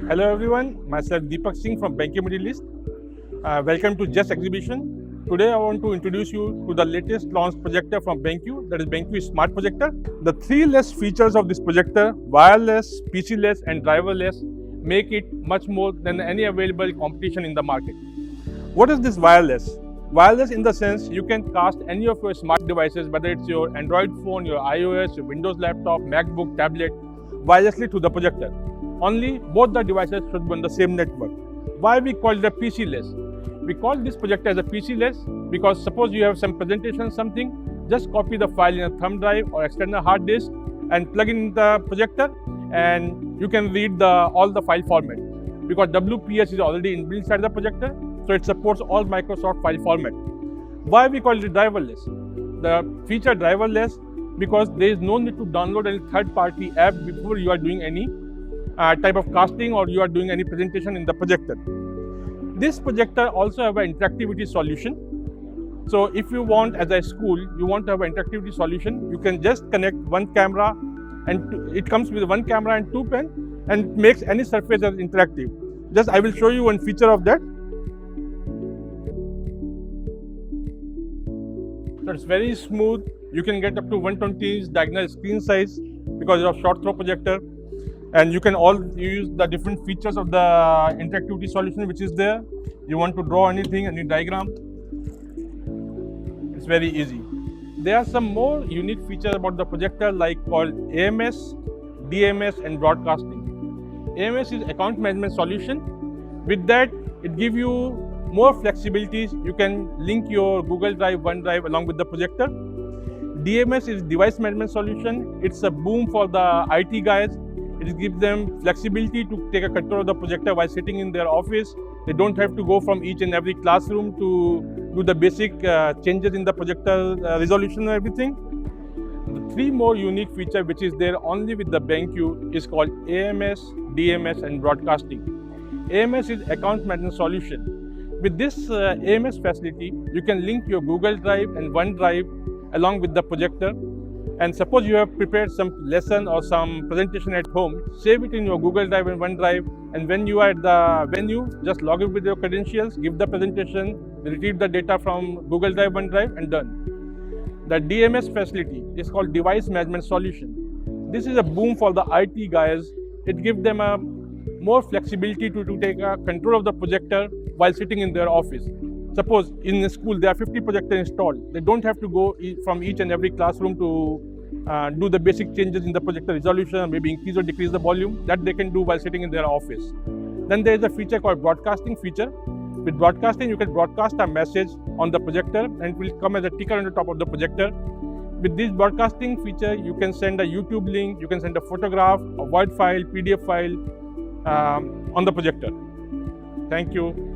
Hello everyone, myself Deepak Singh from BenQ Middle East. Welcome to JES exhibition. Today I want to introduce you to the latest launched projector from BenQ, that is BenQ Smart Projector. The three less features of this projector, wireless, PC-less and driverless, make it much more than any available competition in the market. What is this wireless? Wireless in the sense you can cast any of your smart devices, whether it's your Android phone, your iOS, your Windows laptop, MacBook, tablet, wirelessly to the projector. Only both the devices should be on the same network. Why we call it a PC-less? We call this projector as a PC-less because suppose you have some presentation something, just copy the file in a thumb drive or external hard disk and plug in the projector and you can read all the file format. Because WPS is already inbuilt inside the projector, so it supports all Microsoft file format. Why we call it driverless? The feature driverless because there is no need to download any third-party app before you are doing any type of casting or you are doing any presentation in the projector. This projector also have an interactivity solution. So if you want, as a school, you want to have an interactivity solution, you can just connect one camera and it comes with one camera and two pen and makes any surface as interactive. Just I will show you one feature of that. So it's very smooth. You can get up to 120 inch diagonal screen size because of short throw projector. And you can all use the different features of the interactivity solution which is there. You want to draw anything, any diagram, it's very easy. There are some more unique features about the projector like called AMS, DMS and broadcasting. AMS is account management solution. With that, it gives you more flexibilities. You can link your Google Drive, OneDrive along with the projector. DMS is device management solution. It's a boom for the IT guys. It gives them flexibility to take a control of the projector while sitting in their office. They don't have to go from each and every classroom to do the basic changes in the projector resolution and everything. The three more unique features which is there only with the BenQ is called AMS, DMS and broadcasting. AMS is account management solution. With this AMS facility, you can link your Google Drive and OneDrive along with the projector. And suppose you have prepared some lesson or some presentation at home, save it in your Google Drive and OneDrive, and when you are at the venue, just log in with your credentials, give the presentation, retrieve the data from Google Drive, OneDrive, and done. The DMS facility is called Device Management Solution. This is a boom for the IT guys. It gives them a more flexibility to take control of the projector while sitting in their office. Suppose in a school there are 50 projectors installed. They don't have to go from each and every classroom to do the basic changes in the projector resolution, maybe increase or decrease the volume. That they can do while sitting in their office. Then there is a feature called broadcasting feature. With broadcasting, you can broadcast a message on the projector and it will come as a ticker on the top of the projector. With this broadcasting feature, you can send a YouTube link, you can send a photograph, a Word file, PDF file on the projector. Thank you.